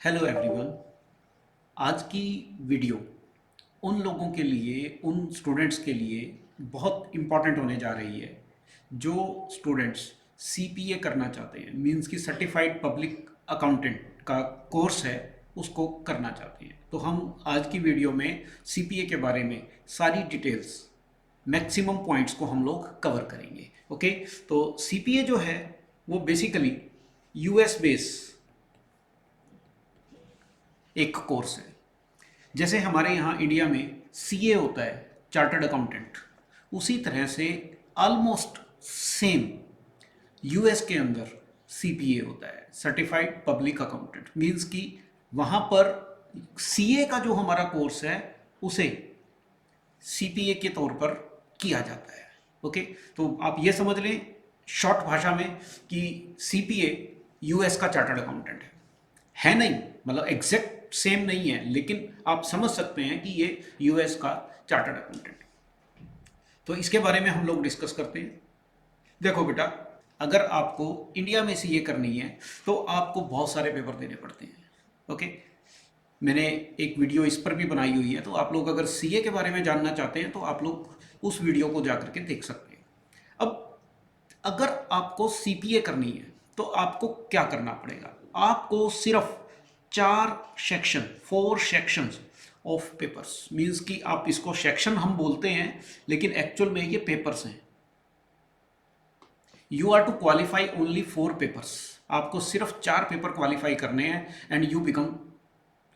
Hello everyone. आज की video उन लोगों के लिए, उन स्टूडेंट्स के लिए बहुत इम्पॉर्टेंट होने जा रही है जो स्टूडेंट्स सीपीए करना चाहते हैं, मींस की सर्टिफाइड पब्लिक अकाउंटेंट का कोर्स है उसको करना चाहते हैं। तो हम आज की वीडियो में सीपीए के बारे में सारी डिटेल्स, मैक्सिमम पॉइंट्स को हम लोग कवर करेंगे। ओके, तो सीपीए जो है वो बेसिकली यूएस बेस एक कोर्स है। जैसे हमारे यहाँ इंडिया में सीए होता है, चार्टर्ड अकाउंटेंट, उसी तरह से ऑलमोस्ट सेम यूएस के अंदर सीपीए होता है, सर्टिफाइड पब्लिक अकाउंटेंट। मींस कि वहाँ पर सीए का जो हमारा कोर्स है उसे सीपीए के तौर पर किया जाता है। ओके, तो आप ये समझ लें शॉर्ट भाषा में कि सीपीए यूएस का चार्टर्ड अकाउंटेंट है नहीं, मतलब एग्जैक्ट सेम नहीं है, लेकिन आप समझ सकते हैं कि ये यूएस का चार्टर्ड अकाउंटेंट। तो इसके बारे में हम लोग डिस्कस करते हैं। देखो बेटा, अगर आपको इंडिया में सीए करनी है तो आपको बहुत सारे पेपर देने पड़ते हैं। ओके, मैंने एक वीडियो इस पर भी बनाई हुई है, तो आप लोग अगर सीए के बारे में जानना चाहते हैं तो आप लोग उस वीडियो को जा करके देख सकते हैं। अब अगर आपको सीपीए करनी है तो आपको क्या करना पड़ेगा? आपको सिर्फ 4 सेक्शंस ऑफ पेपर्स, मींस कि आप इसको सेक्शन हम बोलते हैं लेकिन एक्चुअल में ये पेपर्स हैं। You are to qualify only 4 papers. आपको सिर्फ 4 पेपर क्वालिफाई करने हैं and you become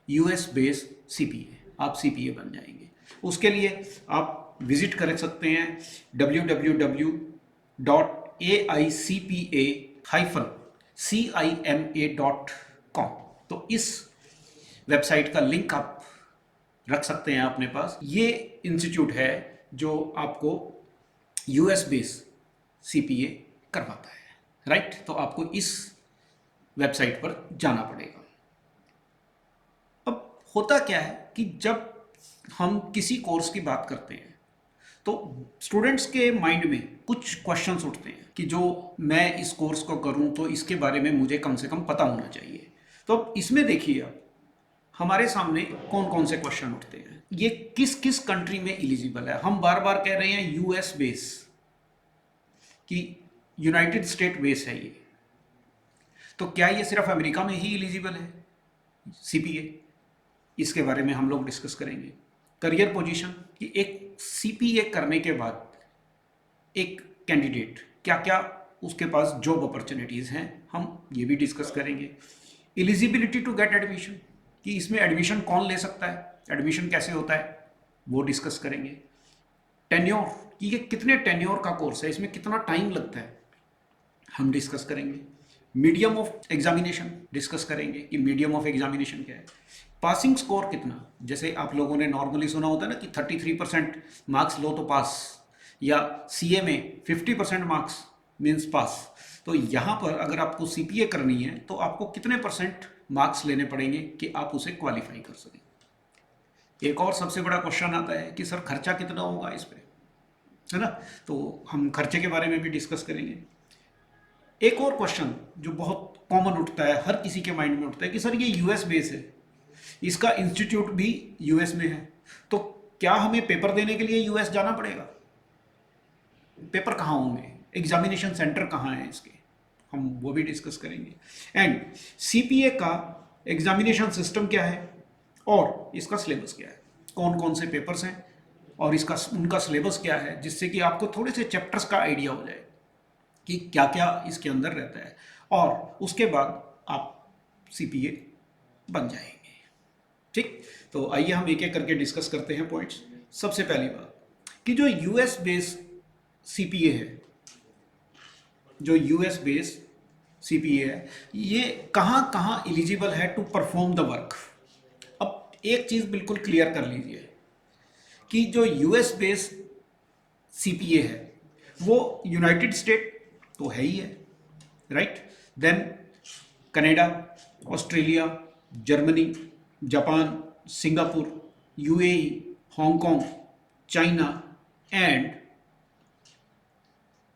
US based CPA. आप सीपीए बन जाएंगे। उसके लिए आप विजिट कर सकते हैं www.aicpa-cima.com। तो इस वेबसाइट का लिंक आप रख सकते हैं अपने पास। ये इंस्टीट्यूट है जो आपको यूएस बेस सीपीए करवाता है, राइट? तो आपको इस वेबसाइट पर जाना पड़ेगा। अब होता क्या है कि जब हम किसी कोर्स की बात करते हैं तो स्टूडेंट्स के माइंड में कुछ क्वेश्चंस उठते हैं कि जो मैं इस कोर्स को करूं तो इसके बारे में मुझे कम से कम पता होना चाहिए। तो अब इसमें देखिए, आप हमारे सामने कौन कौन से क्वेश्चन उठते हैं, ये किस किस कंट्री में एलिजिबल है। हम बार बार कह रहे हैं यूएस बेस, कि यूनाइटेड स्टेट बेस है ये, तो क्या ये सिर्फ अमेरिका में ही एलिजिबल है सीपीए? इसके बारे में हम लोग डिस्कस करेंगे। करियर पोजीशन, कि एक सीपीए करने के बाद एक कैंडिडेट क्या क्या उसके पास जॉब अपॉर्चुनिटीज़ हैं, हम ये भी डिस्कस करेंगे। एलिजिबिलिटी टू गेट एडमिशन, कि इसमें एडमिशन कौन ले सकता है, एडमिशन कैसे होता है, वो डिस्कस करेंगे। टेन्योर, कि ये कितने टेन्योर का कोर्स है, इसमें कितना टाइम लगता है, हम डिस्कस करेंगे। मीडियम ऑफ एग्जामिनेशन डिस्कस करेंगे कि मीडियम ऑफ एग्जामिनेशन क्या है। पासिंग स्कोर कितना, जैसे आप लोगों ने नॉर्मली सुना होता है ना कि 33% मार्क्स लो तो पास, या सीए में 50% मार्क्स मीन्स पास। तो यहाँ पर अगर आपको सीपीए करनी है तो आपको कितने परसेंट मार्क्स लेने पड़ेंगे कि आप उसे क्वालिफाई कर सकें। एक और सबसे बड़ा क्वेश्चन आता है कि सर खर्चा कितना होगा इस पे, है ना? तो हम खर्चे के बारे में भी डिस्कस करेंगे। एक और क्वेश्चन जो बहुत कॉमन उठता है, हर किसी के माइंड में उठता है कि सर ये यूएस बेस है, इसका इंस्टीट्यूट भी यूएस में है, तो क्या हमें पेपर देने के लिए यूएस जाना पड़ेगा? पेपर कहाँ होंगे, एग्जामिनेशन सेंटर कहाँ है इसके, हम वो भी डिस्कस करेंगे। एंड सीपीए का एग्जामिनेशन सिस्टम क्या है और इसका सिलेबस क्या है, कौन कौन से पेपर्स हैं और इसका उनका सिलेबस क्या है, जिससे कि आपको थोड़े से चैप्टर्स का आइडिया हो जाए कि क्या क्या इसके अंदर रहता है, और उसके बाद आप सीपीए बन जाएंगे। ठीक, तो आइए हम एक एक करके डिस्कस करते हैं पॉइंट्स। सबसे पहली बात कि जो यूएस बेस सीपीए है, जो यूएस बेस सीपीए है, ये कहाँ कहाँ एलिजिबल है टू परफॉर्म द वर्क। अब एक चीज़ बिल्कुल क्लियर कर लीजिए कि जो यूएस बेस सीपीए है वो यूनाइटेड स्टेट तो है ही है, right? Then Canada, Australia, Germany, Japan, Singapore, UAE, Hong Kong, China and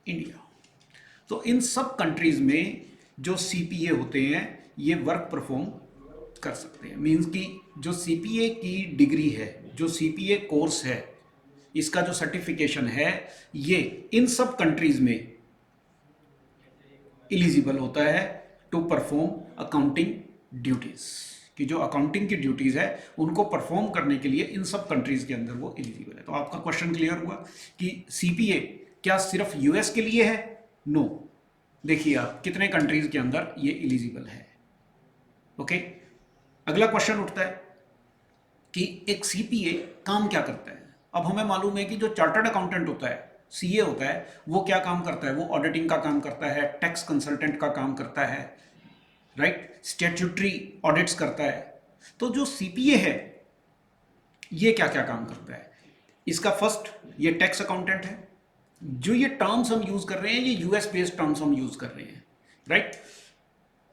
India. तो इन सब कंट्रीज में जो सीपीए होते हैं ये वर्क परफॉर्म कर सकते हैं। मीन्स कि जो सीपीए की डिग्री है, जो सीपीए कोर्स है, इसका जो सर्टिफिकेशन है, ये इन सब कंट्रीज में एलिजिबल होता है टू परफॉर्म अकाउंटिंग ड्यूटीज। कि जो अकाउंटिंग की ड्यूटीज है उनको परफॉर्म करने के लिए इन सब कंट्रीज के अंदर वो एलिजिबल है। तो आपका क्वेश्चन क्लियर हुआ कि सीपीए क्या सिर्फ यूएस के लिए है? नो। देखिए आप कितने कंट्रीज के अंदर ये एलिजिबल है। ओके, अगला क्वेश्चन उठता है कि एक सीपीए काम क्या करता है। अब हमें मालूम है कि जो चार्टर्ड अकाउंटेंट होता है, सीए होता है, वो क्या काम करता है? वो ऑडिटिंग का काम करता है, टैक्स कंसल्टेंट का काम करता है, राइट, स्टैट्यूटरी ऑडिट्स करता है। तो जो सीपीए है ये क्या क्या काम करता है? इसका फर्स्ट, ये टैक्स अकाउंटेंट है। जो ये टर्म्स हम यूज कर रहे हैं ये यूएस बेस्ड टर्म्स हम यूज कर रहे हैं, राइट।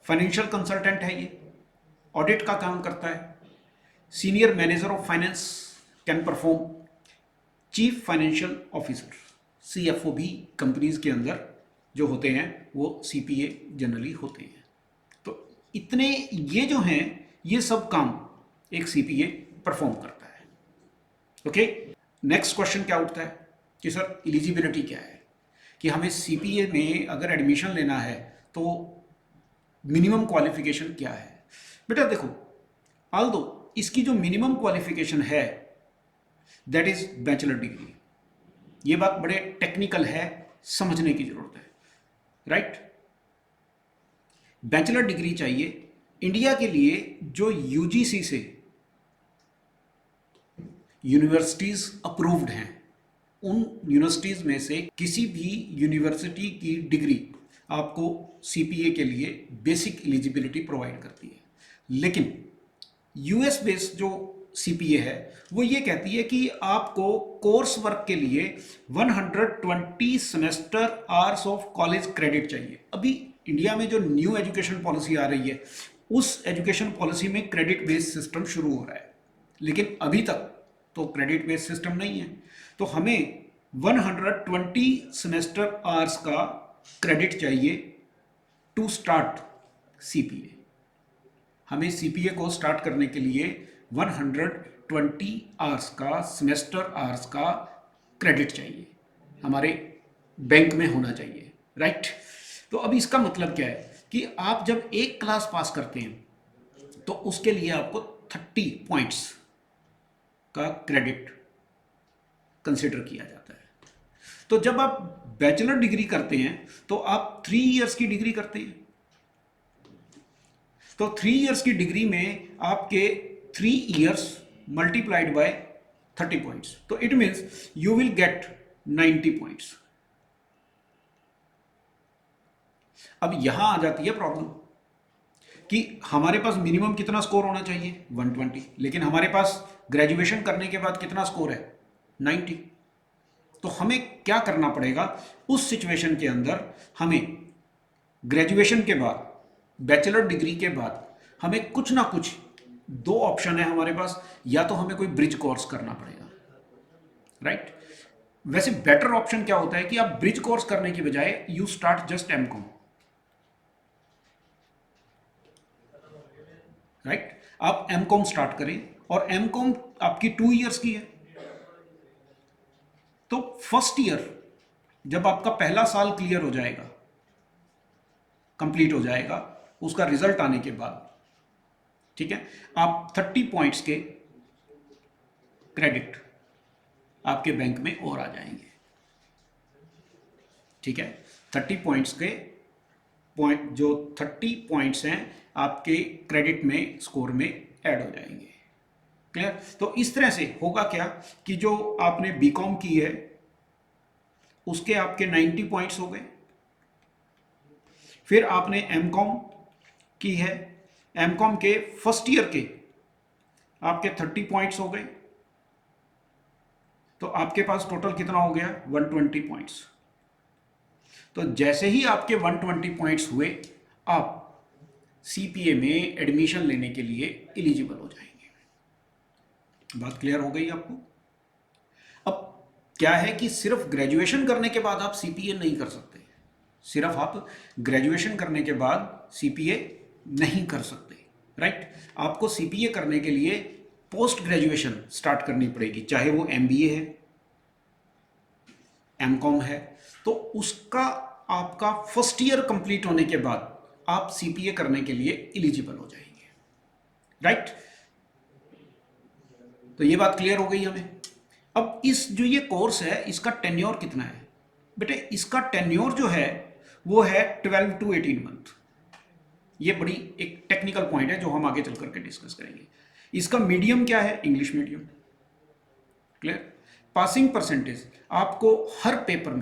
फाइनेंशियल कंसल्टेंट है, ये ऑडिट का काम करता है। Senior manager of finance can perform. Chief financial officer, CFO भी कंपनीज के अंदर जो होते हैं वो सीपीए जनरली होते हैं। तो इतने ये जो हैं ये सब काम एक सीपीए परफॉर्म करता है। ओके, नेक्स्ट क्वेश्चन क्या उठता है कि सर एलिजिबिलिटी क्या है, कि हमें सीपीए में अगर एडमिशन लेना है तो मिनिमम क्वालिफिकेशन क्या है? बेटा देखो, ऑल्दो इसकी जो मिनिमम क्वालिफिकेशन है दैट इज बैचलर डिग्री। ये बात बड़े टेक्निकल है, समझने की जरूरत है, राइट। बैचलर डिग्री चाहिए। इंडिया के लिए जो यूजीसी से यूनिवर्सिटीज अप्रूव्ड हैं, उन यूनिवर्सिटीज में से किसी भी यूनिवर्सिटी की डिग्री आपको सीपीए के लिए बेसिक एलिजिबिलिटी प्रोवाइड करती है। लेकिन यूएस बेस्ड जो सीपीए है वो ये कहती है कि आपको कोर्स वर्क के लिए 120 semester hours of college credit चाहिए। अभी इंडिया में जो न्यू एजुकेशन पॉलिसी आ रही है उस एजुकेशन पॉलिसी में क्रेडिट बेस्ड सिस्टम शुरू हो रहा है, लेकिन अभी तक तो क्रेडिट बेस्ड सिस्टम नहीं है। तो हमें 120 सेमेस्टर आवर्स का क्रेडिट चाहिए टू स्टार्ट सीपीए। हमें सीपीए को स्टार्ट करने के लिए 120 आवर्स का, सेमेस्टर आवर्स का क्रेडिट चाहिए, हमारे बैंक में होना चाहिए, राइट। तो अब इसका मतलब क्या है कि आप जब एक क्लास पास करते हैं तो उसके लिए आपको 30 पॉइंट्स का क्रेडिट कंसिडर किया जाता है। तो जब आप बैचलर डिग्री करते हैं तो आप 3 इयर्स की डिग्री करते हैं। तो 3 इयर्स की डिग्री में आपके 3 इयर्स मल्टीप्लाइड बाय 30 पॉइंट्स, तो it means you will get 90 points. अब यहां आ जाती है प्रॉब्लम कि हमारे पास मिनिमम कितना स्कोर होना चाहिए? 120, लेकिन हमारे पास ग्रेजुएशन करने के बाद कितना स्कोर है? 90। तो हमें क्या करना पड़ेगा उस सिचुएशन के अंदर? हमें ग्रेजुएशन के बाद, बैचलर डिग्री के बाद हमें कुछ ना कुछ 2 ऑप्शन है हमारे पास। या तो हमें कोई ब्रिज कोर्स करना पड़ेगा, राइट। वैसे बेटर ऑप्शन क्या होता है कि आप ब्रिज कोर्स करने की बजाय you start just MCom, right. आप एमकॉम स्टार्ट करें और एमकॉम आपकी 2 इयर्स की है। तो फर्स्ट ईयर जब आपका पहला साल क्लियर हो जाएगा, कंप्लीट हो जाएगा, उसका रिजल्ट आने के बाद, ठीक है, आप 30 पॉइंट्स के क्रेडिट आपके बैंक में और आ जाएंगे, ठीक है। 30 पॉइंट्स के पॉइंट, जो 30 पॉइंट्स हैं आपके क्रेडिट में, स्कोर में ऐड हो जाएंगे। क्लियर? तो इस तरह से होगा क्या कि जो आपने बीकॉम की है उसके आपके 90 पॉइंट्स हो गए। फिर आपने एमकॉम की है, एमकॉम के फर्स्ट ईयर के आपके 30 पॉइंट्स हो गए। तो आपके पास टोटल कितना हो गया? 120 पॉइंट्स। तो जैसे ही आपके 120 पॉइंट्स हुए, आप सीपीए में एडमिशन लेने के लिए एलिजिबल हो जाएंगे। बात क्लियर हो गई आपको? अब क्या है कि सिर्फ ग्रेजुएशन करने के बाद आप सीपीए नहीं कर सकते। सिर्फ आप ग्रेजुएशन करने के बाद सीपीए नहीं कर सकते, राइट। आपको सीपीए करने के लिए पोस्ट ग्रेजुएशन स्टार्ट करनी पड़ेगी, चाहे वो एमबीए है, एमकॉम है, तो उसका आपका फर्स्ट ईयर कंप्लीट होने के बाद आप सीपीए करने के लिए एलिजिबल हो जाएंगे, राइट। तो ये बात क्लियर हो गई हमें। अब इस जो ये कोर्स है इसका टेन्योर कितना है बेटे? इसका टेन्योर जो है वो है 12 to 18 मंथ। ये बड़ी एक टेक्निकल पॉइंट है जो हम आगे चल करके डिस्कस करेंगे। इसका मीडियम क्या है? English medium. Clear. Passing percentage आपको हर पेपर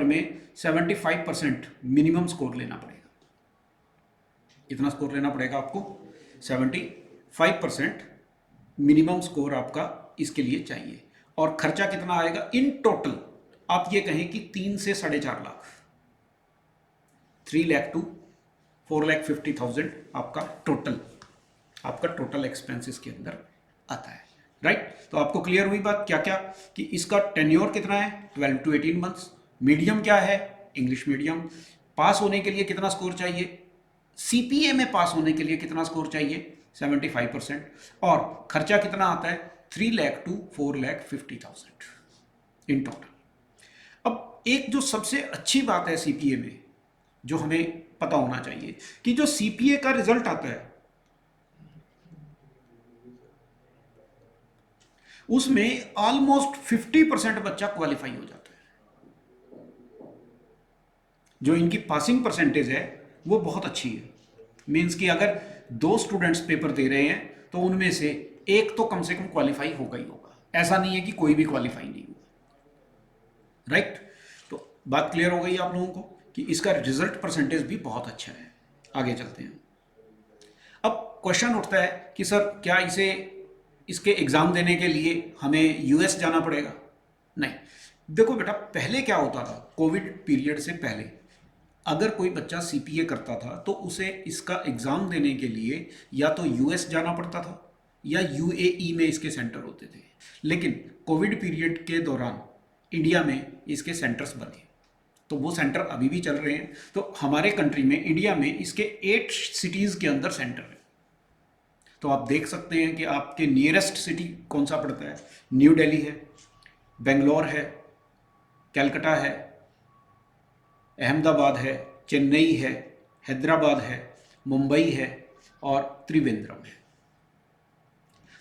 में 75% मिनिमम स्कोर लेना पड़ेगा। कितना स्कोर लेना पड़ेगा आपको? 75% मिनिमम स्कोर आपका इसके लिए चाहिए। और खर्चा कितना आएगा इन टोटल? आप ये कहें कि 3 से 4.5 लाख, 3 लाख टू 4,50,000 आपका टोटल एक्सपेंसेस के अंदर आता है, राइट। तो आपको क्लियर हुई बात क्या क्या, कि इसका टेन्योर कितना है? 12 to 18 मंथ्स। मीडियम क्या है? English medium. पास होने के लिए कितना स्कोर चाहिए? सीपीए में पास होने के लिए कितना स्कोर चाहिए? 75%। और खर्चा कितना आता है? 3 लाख टू 4,50,000 इन टोटल। अब एक जो सबसे अच्छी बात है सीपीए में, जो हमें पता होना चाहिए, कि जो सीपीए का रिजल्ट आता है उसमें ऑलमोस्ट 50% बच्चा क्वालिफाई हो जाता है। जो इनकी पासिंग परसेंटेज है वो बहुत अच्छी है। मीन्स कि अगर 2 स्टूडेंट्स पेपर दे रहे हैं तो उनमें से एक तो कम से कम क्वालिफाई होगा ही होगा। ऐसा नहीं है कि कोई भी क्वालिफाई नहीं हुआ, राइट। तो बात क्लियर हो गई आप लोगों को कि इसका रिजल्ट परसेंटेज भी बहुत अच्छा है। आगे चलते हैं। अब क्वेश्चन उठता है कि सर क्या इसके एग्ज़ाम देने के लिए हमें यूएस जाना पड़ेगा? नहीं। देखो बेटा, पहले क्या होता था, कोविड पीरियड से पहले अगर कोई बच्चा सीपीए करता था तो उसे इसका एग्ज़ाम देने के लिए या तो यूएस जाना पड़ता था या यूएई में इसके सेंटर होते थे। लेकिन कोविड पीरियड के दौरान इंडिया में इसके सेंटर्स बने, तो वो सेंटर अभी भी चल रहे हैं। तो हमारे कंट्री में, इंडिया में, इसके 8 सिटीज़ के अंदर सेंटर है। तो आप देख सकते हैं कि आपके नियरेस्ट सिटी कौन सा पड़ता है। न्यू दिल्ली है, बेंगलोर है, कलकत्ता है, अहमदाबाद है, चेन्नई है, हैदराबाद है, मुंबई है और त्रिवेंद्रम है।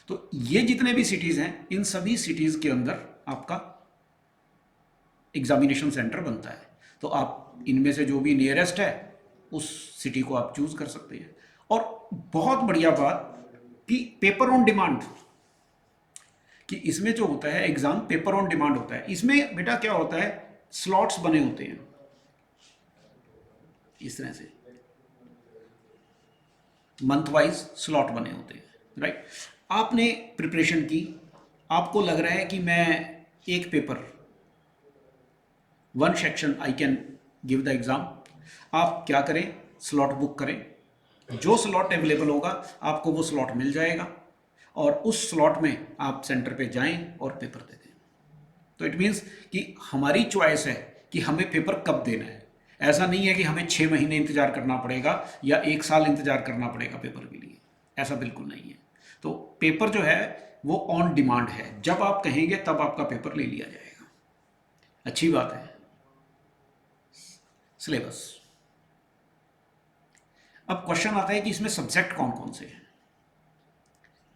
तो ये जितने भी सिटीज़ हैं, इन सभी सिटीज़ के अंदर आपका एग्जामिनेशन सेंटर बनता है। तो आप इनमें से जो भी नियरेस्ट है उस सिटी को आप चूज़ कर सकते हैं। और बहुत बढ़िया बात कि पेपर ऑन डिमांड, कि इसमें जो होता है एग्ज़ाम पेपर ऑन डिमांड होता है। इसमें बेटा क्या होता है, स्लॉट्स बने होते हैं इस तरह से, मंथ वाइज स्लॉट बने होते हैं, राइट। आपने प्रिपरेशन की, आपको लग रहा है कि मैं एक paper, 1 section I can give the exam. आप क्या करें, स्लॉट बुक करें। जो स्लॉट अवेलेबल होगा आपको वो स्लॉट मिल जाएगा और उस स्लॉट में आप सेंटर पे जाएं और पेपर दे दें। तो इट मीन्स कि हमारी चॉइस है कि हमें पेपर कब देना है। ऐसा नहीं है कि हमें 6 महीने इंतजार करना पड़ेगा या 1 साल इंतजार करना पड़ेगा पेपर के लिए, ऐसा बिल्कुल नहीं है। तो पेपर जो है वो ऑन डिमांड है, जब आप कहेंगे तब आपका पेपर ले लिया जाएगा। अच्छी बात है। सिलेबस, अब क्वेश्चन आता है कि इसमें सब्जेक्ट कौन कौन से हैं,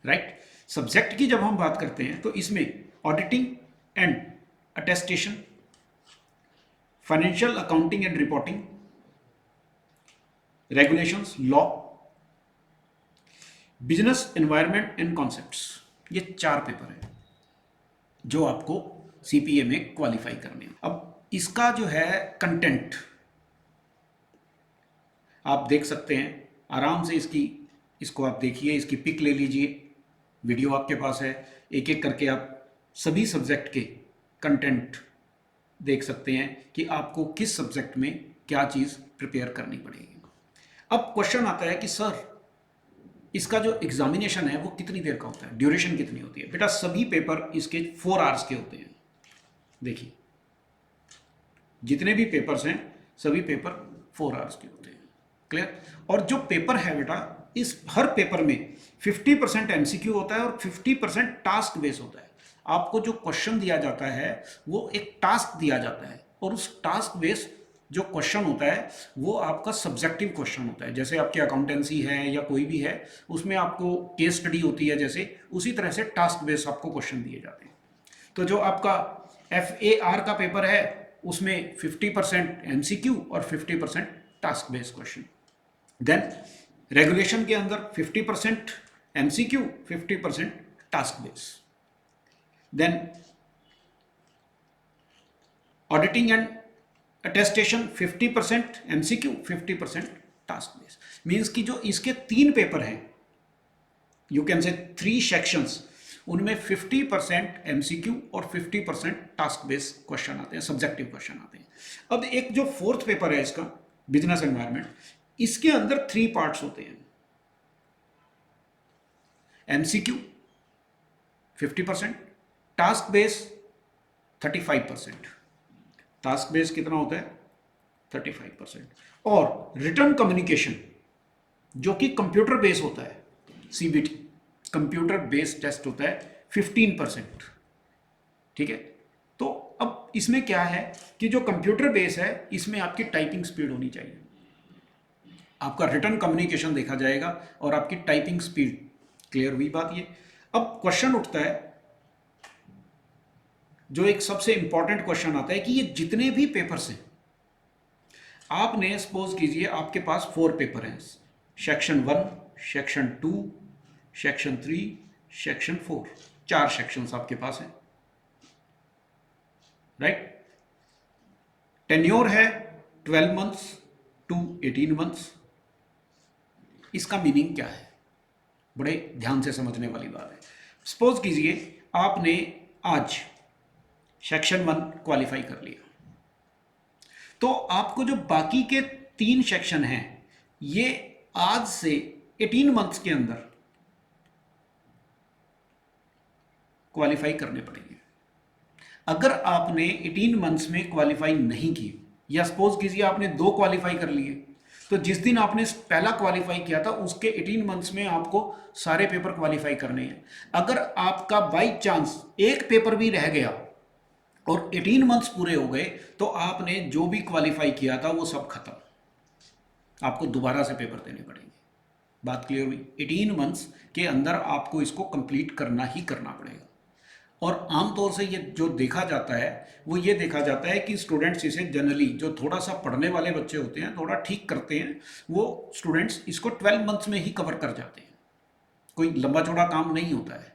राइट। सब्जेक्ट की जब हम बात करते हैं तो इसमें auditing and attestation, financial accounting and reporting, regulations, law, business environment and concepts, ये 4 पेपर हैं जो आपको सीपीए में क्वालिफाई करने हैं। अब इसका जो है कंटेंट आप देख सकते हैं आराम से, इसको आप देखिए, इसकी पिक ले लीजिए, वीडियो आपके पास है। एक एक करके आप सभी सब्जेक्ट के कंटेंट देख सकते हैं कि आपको किस सब्जेक्ट में क्या चीज़ प्रिपेयर करनी पड़ेगी। अब क्वेश्चन आता है कि सर इसका जो एग्जामिनेशन है वो कितनी देर का होता है, ड्यूरेशन कितनी होती है? बेटा सभी पेपर इसके 4 आवर्स के होते हैं। देखिए जितने भी पेपर्स हैं सभी पेपर 4 आवर्स के होते हैं। क्लियर। और जो पेपर है बेटा, इस हर पेपर में 50% एमसीक्यू होता है और 50% टास्क बेस होता है। आपको जो क्वेश्चन दिया जाता है वो एक टास्क दिया जाता है, और उस टास्क बेस जो क्वेश्चन होता है वो आपका सब्जेक्टिव क्वेश्चन होता है। जैसे आपकी अकाउंटेंसी है या कोई भी है, उसमें आपको केस स्टडी होती है, जैसे उसी तरह से टास्क बेस आपको क्वेश्चन दिए जाते हैं। तो जो आपका FAR का पेपर है उसमें 50% एमसीक्यू और 50% task based question. Then regulation के अंदर 50% MCQ, 50% task based. Then auditing and attestation 50% MCQ, 50% task based. Means कि जो इसके 3 पेपर हैं, यू कैन से 3 सेक्शंस, उनमें 50% एमसीक्यू और 50% टास्क बेस्ड क्वेश्चन आते हैं, सब्जेक्टिव क्वेश्चन आते हैं। अब एक जो 4th पेपर है इसका, बिजनेस एनवायरनमेंट, इसके अंदर 3 पार्ट्स होते हैं। MCQ 50%, task based 35%। Task based कितना होता है? 35%। और रिटर्न कम्युनिकेशन जो कि कंप्यूटर बेस्ड होता है, सीबीटी कंप्यूटर बेस्ड टेस्ट होता है, 15%। ठीक है। तो अब इसमें क्या है कि जो कंप्यूटर बेस है इसमें आपकी टाइपिंग स्पीड होनी चाहिए, आपका रिटर्न कम्युनिकेशन देखा जाएगा और आपकी टाइपिंग स्पीड। क्लियर हुई बात ये? अब क्वेश्चन उठता है, जो एक सबसे इंपॉर्टेंट क्वेश्चन आता है कि ये जितने भी पेपर्स हैं, आपने सपोज कीजिए आपके पास 4 पेपर हैं, section 1, section 2, section 3, section 4, 4 sections आपके पास हैं, राइट। टेन्योर है 12 मंथ्स टू 18 मंथ्स। इसका मीनिंग क्या है? बड़े ध्यान से समझने वाली बात है। सपोज कीजिए आपने आज सेक्शन 1 क्वालिफाई कर लिया, तो आपको जो बाकी के 3 सेक्शन हैं ये आज से 18 मंथ्स के अंदर क्वालिफाई करने पड़ेंगे। अगर आपने 18 मंथ्स में क्वालिफाई नहीं की, या सपोज कीजिए आपने 2 क्वालिफाई कर लिए, तो जिस दिन आपने पहला क्वालिफाई किया था उसके 18 मंथ्स में आपको सारे पेपर क्वालिफाई करने हैं। अगर आपका बाई चांस एक पेपर भी रह गया और 18 मंथ्स पूरे हो गए, तो आपने जो भी क्वालिफाई किया था वो सब खत्म, आपको दोबारा से पेपर देने पड़ेंगे। बात क्लियर हुई? 18 मंथ्स के अंदर आपको इसको कंप्लीट करना ही करना पड़ेगा। और आमतौर से ये जो देखा जाता है वो ये देखा जाता है कि स्टूडेंट्स इसे जनरली, जो थोड़ा सा पढ़ने वाले बच्चे होते हैं, थोड़ा ठीक करते हैं, वो स्टूडेंट्स इसको 12 मंथ्स में ही कवर कर जाते हैं। कोई लंबा चौड़ा काम नहीं होता है।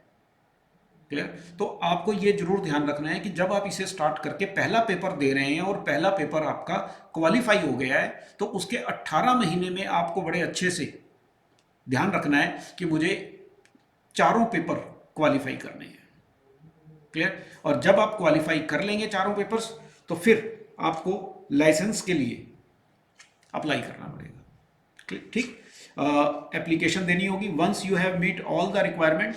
क्लियर? तो आपको ये जरूर ध्यान रखना है कि जब आप इसे स्टार्ट करके पहला पेपर दे रहे हैं और पहला पेपर आपका क्वालिफाई हो गया है, तो उसके 18 महीने में आपको बड़े अच्छे से ध्यान रखना है कि मुझे चारों पेपर क्वालिफाई करने हैं। क्लियर? और जब आप क्वालिफाई कर लेंगे चारों पेपर्स, तो फिर आपको लाइसेंस के लिए अप्लाई करना पड़ेगा। ठीक? एप्लीकेशन देनी होगी once you have meet all the requirement.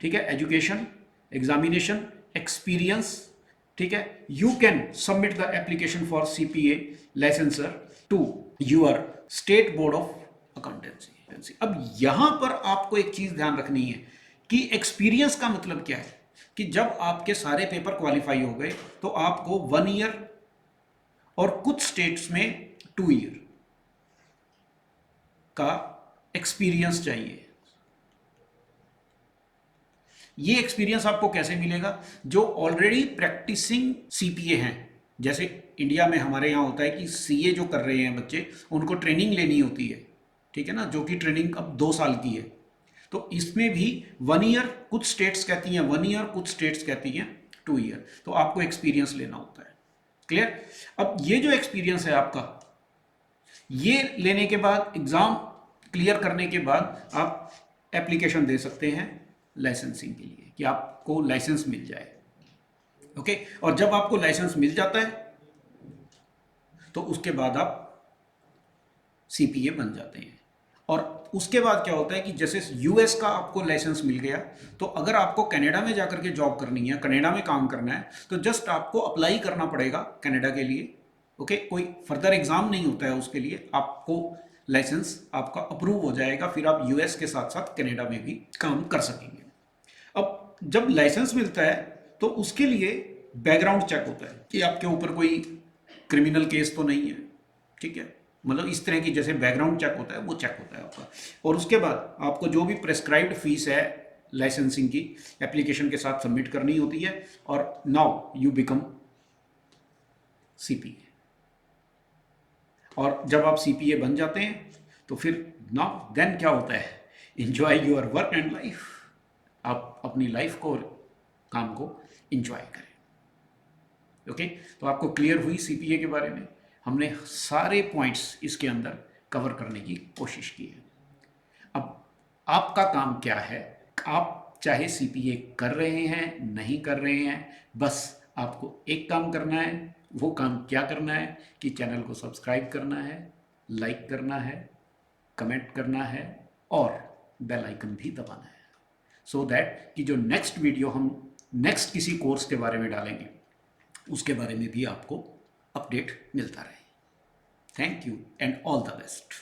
ठीक है? Education, examination, experience. ठीक है? You can submit the application for CPA licensure to your state board of accountancy. अब यहां पर आपको एक चीज ध्यान रखनी है कि एक्सपीरियंस का मतलब क्या है, कि जब आपके सारे पेपर क्वालिफाई हो गए तो आपको 1 ईयर और कुछ स्टेट्स में 2 ईयर का एक्सपीरियंस चाहिए। ये एक्सपीरियंस आपको कैसे मिलेगा? जो ऑलरेडी प्रैक्टिसिंग CPA हैं, जैसे इंडिया में हमारे यहाँ होता है कि CA जो कर रहे हैं बच्चे, उनको ट्रेनिंग लेनी होती है, ठीक है ना, जो कि ट्रेनिंग अब 2 साल की है। तो इसमें भी 1 ईयर, कुछ स्टेट्स कहती हैं 1 ईयर, कुछ स्टेट्स कहती हैं 2 ईयर। तो आपको एक्सपीरियंस लेना होता है। क्लियर? अब ये जो एक्सपीरियंस है आपका, ये लेने के बाद, एग्जाम क्लियर करने के बाद आप एप्लीकेशन दे सकते हैं लाइसेंसिंग के लिए, कि आपको लाइसेंस मिल जाए। ओके? और जब आपको लाइसेंस मिल जाता है तो उसके बाद आप CPA बन जाते हैं। और उसके बाद क्या होता है कि जैसे US का आपको लाइसेंस मिल गया, तो अगर आपको कनाडा में जाकर के जॉब करनी है, कनाडा में काम करना है, तो जस्ट आपको अप्लाई करना पड़ेगा कनाडा के लिए। ओके? कोई फर्दर एग्जाम नहीं होता है उसके लिए, आपको लाइसेंस आपका अप्रूव हो जाएगा, फिर आप यूएस के साथ साथ कनाडा में भी काम कर सकेंगे। अब जब लाइसेंस मिलता है तो उसके लिए बैकग्राउंड चेक होता है कि आपके ऊपर कोई क्रिमिनल केस तो नहीं है, ठीक है, मतलब इस तरह की जैसे बैकग्राउंड चेक होता है वो चेक होता है आपका। और उसके बाद आपको जो भी प्रेस्क्राइब्ड फीस है लाइसेंसिंग की एप्लीकेशन के साथ सबमिट करनी होती है, और नाउ यू बिकम सीपीए। और जब आप सीपीए बन जाते हैं तो फिर नाउ देन क्या होता है, enjoy your work and life. आप अपनी लाइफ को और काम को इंजॉय करें। ओके, तो आपको क्लियर हुई सीपीए के बारे में। हमने सारे पॉइंट्स इसके अंदर कवर करने की कोशिश की है। अब आपका काम क्या है, आप चाहे सीपीए कर रहे हैं नहीं कर रहे हैं, बस आपको एक काम करना है। वो काम क्या करना है कि चैनल को सब्सक्राइब करना है, लाइक करना है, कमेंट करना है और बेल आइकन भी दबाना है, सो दैट कि जो नेक्स्ट वीडियो हम नेक्स्ट किसी कोर्स के बारे में डालेंगे उसके बारे में भी आपको अपडेट मिलता रहे। Thank you and all the best.